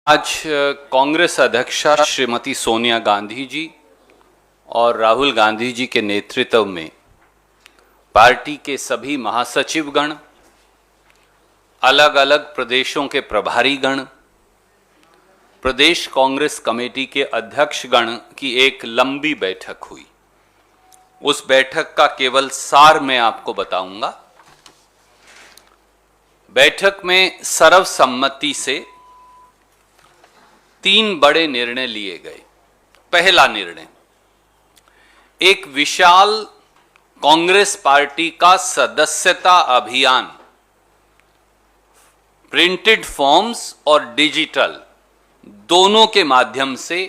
आज कांग्रेस अध्यक्षा श्रीमती सोनिया गांधी जी और राहुल गांधी जी के नेतृत्व में पार्टी के सभी महासचिवगण, अलग अलग प्रदेशों के प्रभारीगण, प्रदेश कांग्रेस कमेटी के अध्यक्षगण की एक लंबी बैठक हुई। उस बैठक का केवल सार मैं आपको बताऊंगा। बैठक में सर्वसम्मति से 3 बड़े निर्णय लिए गए। पहला निर्णय, एक विशाल कांग्रेस पार्टी का सदस्यता अभियान प्रिंटेड फॉर्म्स और डिजिटल दोनों के माध्यम से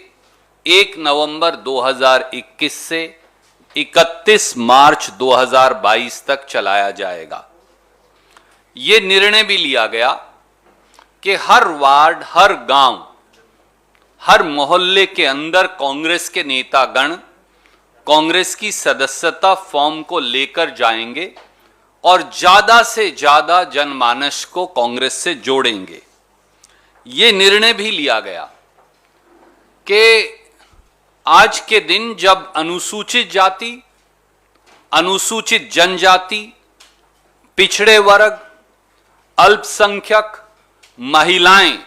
1 नवंबर 2021 से 31 मार्च 2022 तक चलाया जाएगा। ये निर्णय भी लिया गया कि हर वार्ड, हर गांव, हर मोहल्ले के अंदर कांग्रेस के नेतागण कांग्रेस की सदस्यता फॉर्म को लेकर जाएंगे और ज्यादा से ज्यादा जनमानस को कांग्रेस से जोड़ेंगे। ये निर्णय भी लिया गया कि आज के दिन जब अनुसूचित जाति, अनुसूचित जनजाति, पिछड़े वर्ग, अल्पसंख्यक, महिलाएं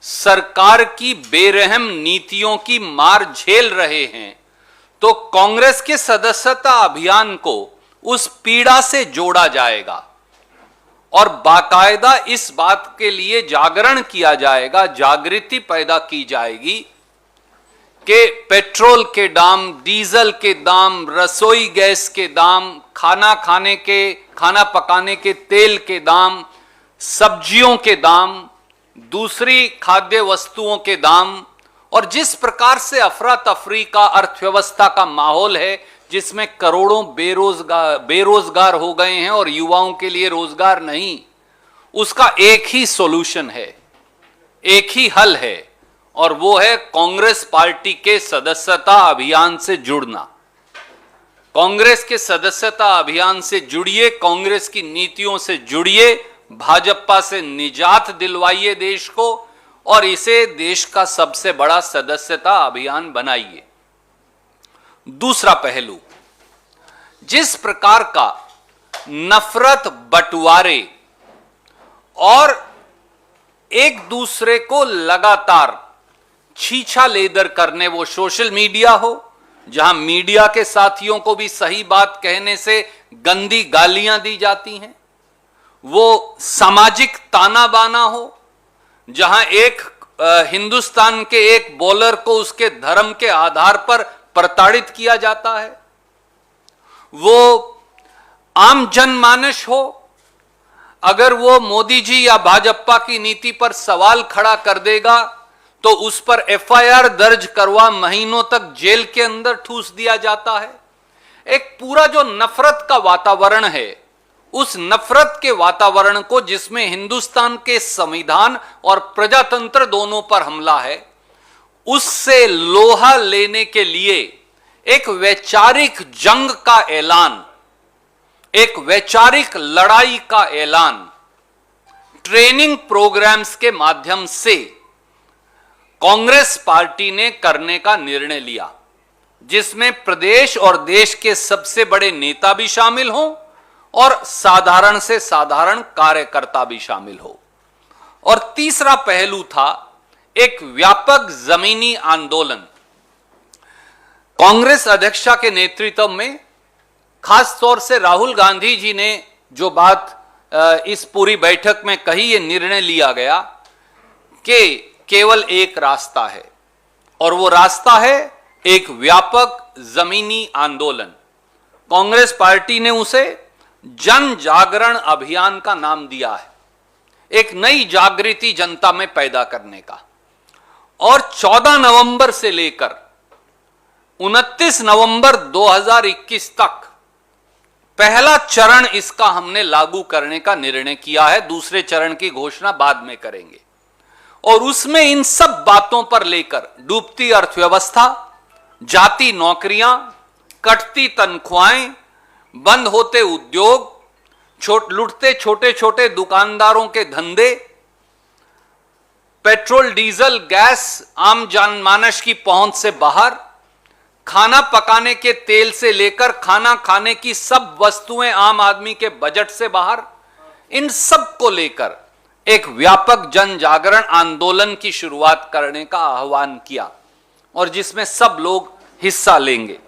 सरकार की बेरहम नीतियों की मार झेल रहे हैं, तो कांग्रेस के सदस्यता अभियान को उस पीड़ा से जोड़ा जाएगा और बाकायदा इस बात के लिए जागरण किया जाएगा, जागृति पैदा की जाएगी कि पेट्रोल के दाम, डीजल के दाम, रसोई गैस के दाम, खाना पकाने के तेल के दाम, सब्जियों के दाम, दूसरी खाद्य वस्तुओं के दाम और जिस प्रकार से अफरा तफरी का अर्थव्यवस्था का माहौल है, जिसमें करोड़ों बेरोजगार हो गए हैं और युवाओं के लिए रोजगार नहीं, उसका एक ही सॉल्यूशन है, एक ही हल है और वो है कांग्रेस पार्टी के सदस्यता अभियान से जुड़ना। कांग्रेस के सदस्यता अभियान से जुड़िए, कांग्रेस की नीतियों से जुड़िए, भाजपा से निजात दिलवाइए देश को और इसे देश का सबसे बड़ा सदस्यता अभियान बनाइए। दूसरा पहलू, जिस प्रकार का नफरत, बंटवारे और एक दूसरे को लगातार छीछा लेदर करने, वो सोशल मीडिया हो जहां मीडिया के साथियों को भी सही बात कहने से गंदी गालियां दी जाती हैं, वो सामाजिक ताना बाना हो जहां एक हिंदुस्तान के एक बॉलर को उसके धर्म के आधार पर प्रताड़ित किया जाता है, वो आम जनमानस हो, अगर वो मोदी जी या भाजपा की नीति पर सवाल खड़ा कर देगा तो उस पर एफआईआर दर्ज करवा महीनों तक जेल के अंदर ठूस दिया जाता है। एक पूरा जो नफरत का वातावरण है, उस नफरत के वातावरण को जिसमें हिंदुस्तान के संविधान और प्रजातंत्र दोनों पर हमला है, उससे लोहा लेने के लिए एक वैचारिक जंग का ऐलान, एक वैचारिक लड़ाई का ऐलान ट्रेनिंग प्रोग्राम्स के माध्यम से कांग्रेस पार्टी ने करने का निर्णय लिया, जिसमें प्रदेश और देश के सबसे बड़े नेता भी शामिल हों और साधारण से साधारण कार्यकर्ता भी शामिल हो। और तीसरा पहलू था एक व्यापक जमीनी आंदोलन। कांग्रेस अध्यक्षा के नेतृत्व में खास तौर से राहुल गांधी जी ने जो बात इस पूरी बैठक में कही, ये निर्णय लिया गया कि केवल एक रास्ता है और वो रास्ता है एक व्यापक जमीनी आंदोलन। कांग्रेस पार्टी ने उसे जन जागरण अभियान का नाम दिया है, एक नई जागृति जनता में पैदा करने का। और 14 नवंबर से लेकर 29 नवंबर 2021 तक पहला चरण इसका हमने लागू करने का निर्णय किया है। दूसरे चरण की घोषणा बाद में करेंगे और उसमें इन सब बातों पर लेकर डूबती अर्थव्यवस्था, जाती नौकरियां, कटती तनख्वाहें, बंद होते उद्योग, लुटते छोटे छोटे दुकानदारों के धंधे, पेट्रोल, डीजल, गैस आम जनमानस की पहुंच से बाहर, खाना पकाने के तेल से लेकर खाना खाने की सब वस्तुएं आम आदमी के बजट से बाहर, इन सब को लेकर एक व्यापक जन जागरण आंदोलन की शुरुआत करने का आह्वान किया और जिसमें सब लोग हिस्सा लेंगे।